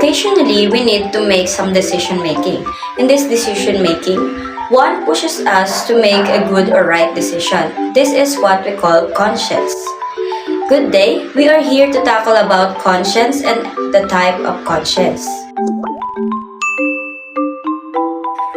Occasionally, we need to make some decision making. In this decision making, one pushes us to make a good or right decision. This is what we call conscience. Good day, we are here to tackle about conscience and the type of conscience.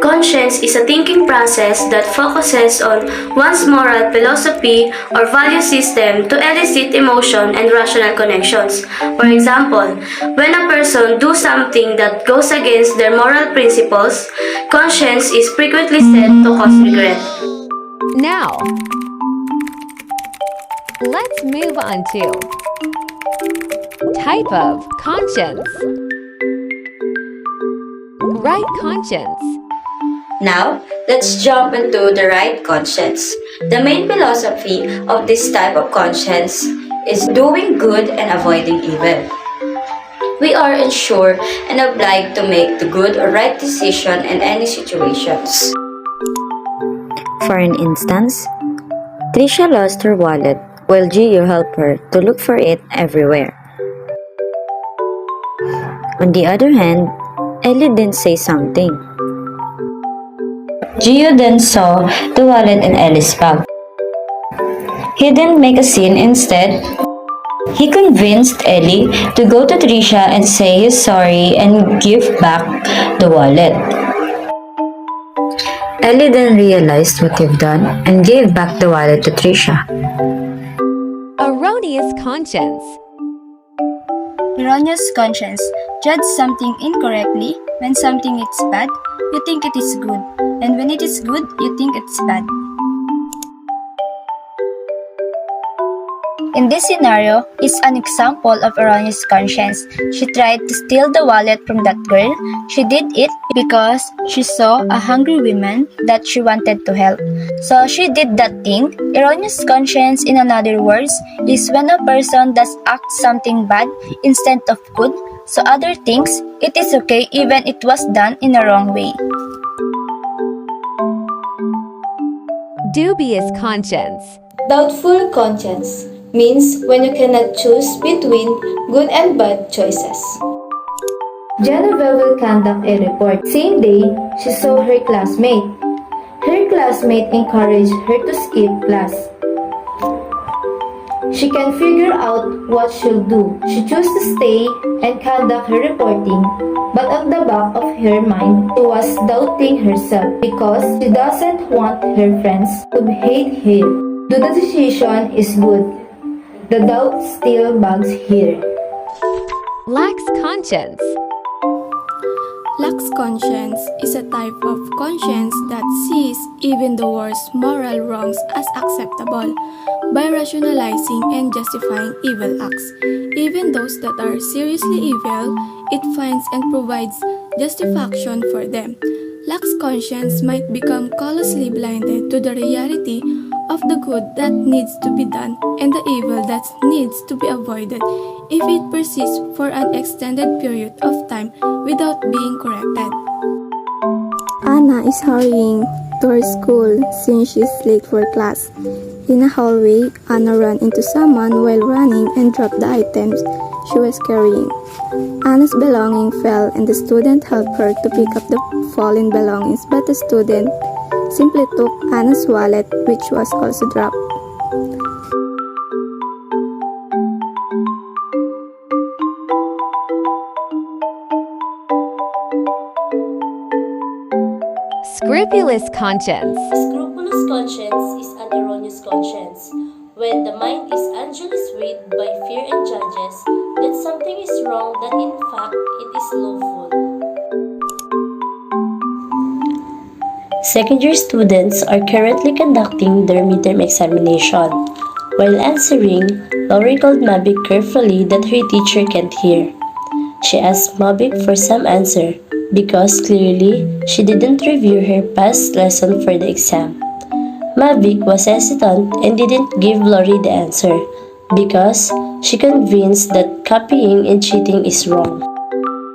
Conscience is a thinking process that focuses on one's moral philosophy or value system to elicit emotion and rational connections. For example, when a person does something that goes against their moral principles, conscience is frequently said to cause regret. Now, let's move on to type of conscience. Right conscience. Now, let's jump into the right conscience. The main philosophy of this type of conscience is doing good and avoiding evil. We are ensured and obliged to make the good or right decision in any situations. For an instance, Tricia lost her wallet while Gio helped her to look for it everywhere. On the other hand, Ellie didn't say something. Gio then saw the wallet in Ellie's bag. He didn't make a scene. Instead, he convinced Ellie to go to Tricia and say he's sorry and give back the wallet. Ellie then realized what he'd done and gave back the wallet to Tricia. Erroneous conscience. Erroneous conscience. Judge something incorrectly. When something is bad, you think it is good. And when it is good, you think it's bad. In this scenario is an example of erroneous conscience. She tried to steal the wallet from that girl. She did it because she saw a hungry woman that she wanted to help. So she did that thing. Erroneous conscience, in other words, is when a person does act something bad instead of good, so other thinks it is okay even it was done in a wrong way. Dubious conscience. Doubtful conscience means when you cannot choose between good and bad choices. Genevieve will conduct a report. Same day, she saw her classmate. Her classmate encouraged her to skip class. She can figure out what she'll do. She chose to stay and conduct her reporting, but at the back of her mind, she was doubting herself because she doesn't want her friends to hate her. The decision is good. The doubt still bugs her. Lax conscience. Lax conscience is a type of conscience that sees even the worst moral wrongs as acceptable by rationalizing and justifying evil acts. Even those that are seriously evil, it finds and provides justification for them. Lax conscience might become callously blinded to the reality of the good that needs to be done and the evil that needs to be avoided if it persists for an extended period of time without being corrected. Anna is hurrying to her school since she's late for class. In a hallway, Anna ran into someone while running and dropped the items she was carrying. Anna's belongings fell and the student helped her to pick up the fallen belongings, but the student simply took Anna's wallet, which was also dropped. Scrupulous conscience. Scrupulous conscience is an erroneous conscience. When the mind is unduly swayed by fear and judges that something is wrong that in fact it is lawful. Second-year students are currently conducting their midterm examination. While answering, Lori told Mabik carefully that her teacher can't hear. She asked Mabik for some answer because clearly she didn't review her past lesson for the exam. Mabik was hesitant and didn't give Lori the answer because she convinced that copying and cheating is wrong.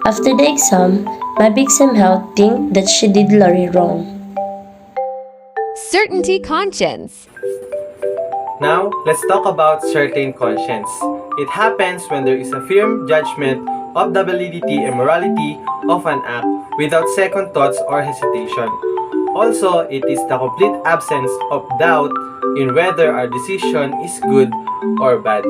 After the exam, Mabik somehow think that she did Lori wrong. Certainty conscience. Now, let's talk about certain conscience. It happens when there is a firm judgment of the validity and morality of an act without second thoughts or hesitation. Also, it is the complete absence of doubt in whether our decision is good or bad.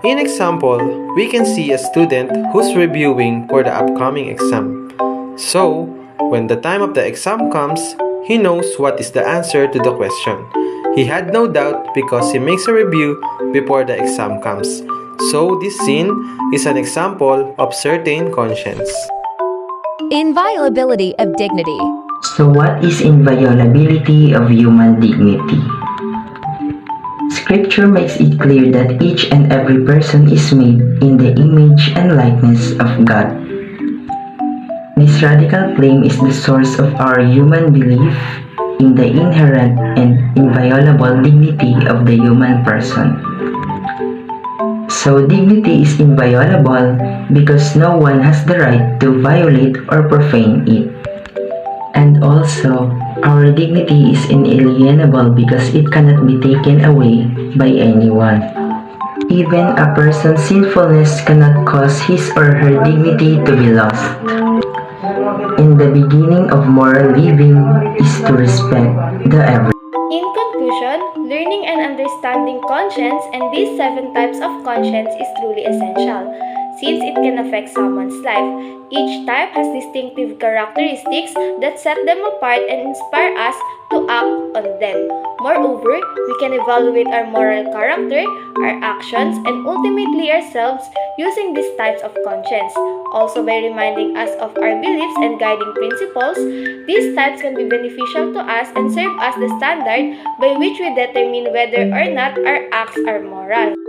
In example, we can see a student who's reviewing for the upcoming exam. So, when the time of the exam comes, he knows what is the answer to the question. He had no doubt because he makes a review before the exam comes. So, this scene is an example of certain conscience. Inviolability of dignity. So what is inviolability of human dignity? Scripture makes it clear that each and every person is made in the image and likeness of God. This radical claim is the source of our human belief in the inherent and inviolable dignity of the human person. So dignity is inviolable because no one has the right to violate or profane it. And also, our dignity is inalienable because it cannot be taken away by anyone. Even a person's sinfulness cannot cause his or her dignity to be lost. In the beginning of moral living is to respect the everyday. In conclusion, learning and understanding conscience and these 7 types of conscience is truly essential, since it can affect someone's life. Each type has distinctive characteristics that set them apart and inspire us to act on them. Moreover, we can evaluate our moral character, our actions, and ultimately ourselves using these types of conscience. Also, by reminding us of our beliefs and guiding principles, these types can be beneficial to us and serve as the standard by which we determine whether or not our acts are moral.